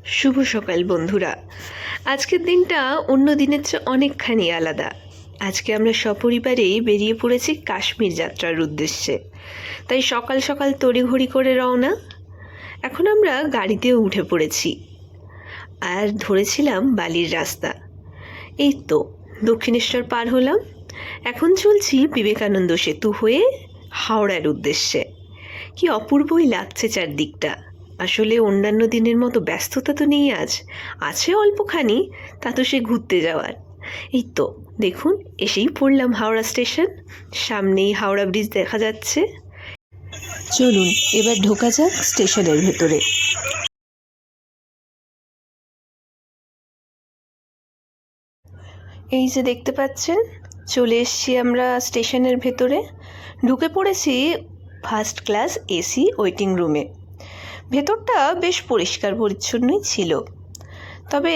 শুভ সকাল বন্ধুরা। আজকের দিনটা অন্য দিনের চেয়ে অনেকখানি আলাদা। আজকে আমরা সপরিবারেই বেরিয়ে পড়েছি কাশ্মীর যাত্রার উদ্দেশ্যে। তাই সকাল সকাল তড়িঘড়ি করে রওনা। এখন আমরা গাড়িতেও উঠে পড়েছি আর ধরেছিলাম বালির রাস্তা। এই তো দক্ষিণেশ্বর পার হলাম, এখন চলছি বিবেকানন্দ সেতু হয়ে হাওড়ার উদ্দেশ্যে। কি অপূর্বই লাগছে চারদিকটা। আসলে অন্যান্য দিনের মতো ব্যস্ততা তো নেই, আজ আছে অল্পখানি, তা তো সে ঘুরতে যাওয়ার। এই তো দেখুন এসেই পড়লাম হাওড়া স্টেশন, সামনেই হাওড়া ব্রিজ দেখা যাচ্ছে। চলুন এবার ঢোকা যাক স্টেশনের ভেতরে। এই যে দেখতে পাচ্ছেন, চলে এসেছি আমরা স্টেশনের ভেতরে। ঢুকে পড়েছি ফার্স্ট ক্লাস এসি ওয়েটিং রুমে। ভেতরটা বেশ পরিষ্কার পরিচ্ছন্নই ছিল, তবে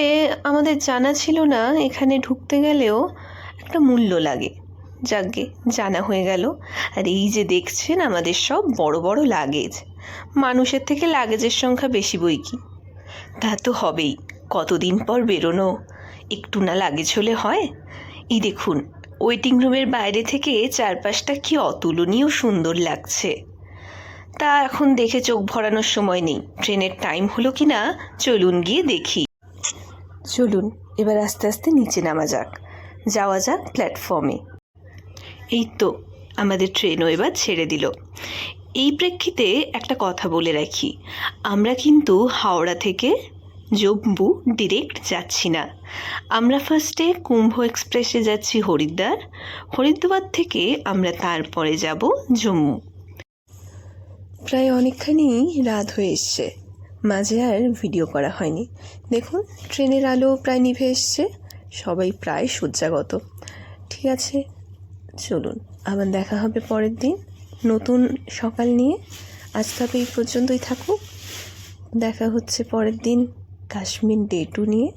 আমাদের জানা ছিল না এখানে ঢুকতে গেলেও একটা মূল্য লাগে। যাকগে জানা হয়ে গেল। আর এই যে দেখছেন আমাদের সব বড় বড় লাগেজ, মানুষের থেকে লাগেজের সংখ্যা বেশি বই কি। তা তো হবেই, কতদিন পর বেরোনো, একটু না লাগেজ হলে হয়। এই দেখুন ওয়েটিং রুমের বাইরে থেকে চারপাশটা কি অতুলনীয় সুন্দর লাগছে। তা এখন দেখে চোখ ভরানোর সময় নেই, ট্রেনের টাইম হলো কি না চলুন গিয়ে দেখি। চলুন এবার আস্তে আস্তে নিচে নামা যাক, যাওয়া যাক প্ল্যাটফর্মে। এই তো আমাদের ট্রেনও এবার ছেড়ে দিল। এই প্রেক্ষিতে একটা কথা বলে রাখি, আমরা কিন্তু হাওড়া থেকে জম্মু ডিরেক্ট যাচ্ছি না। আমরা ফার্স্টে কুম্ভ এক্সপ্রেসে যাচ্ছি হরিদ্বার, হরিদ্বার থেকে আমরা তারপরে যাব জম্মু। প্রায় অনেকখানি রাত হয়ে এসছে, মাঝে আর ভিডিও করা হয়নি। দেখুন ট্রেনের আলো প্রায় নিভে এসছে, সবাই প্রায় শয্যাগত। ঠিক আছে, চলুন আবার দেখা হবে পরের দিন নতুন সকাল নিয়ে। আজ তবে এই পর্যন্তই থাকুক, দেখা হচ্ছে পরের দিন কাশ্মীর ডে 2 নিয়ে।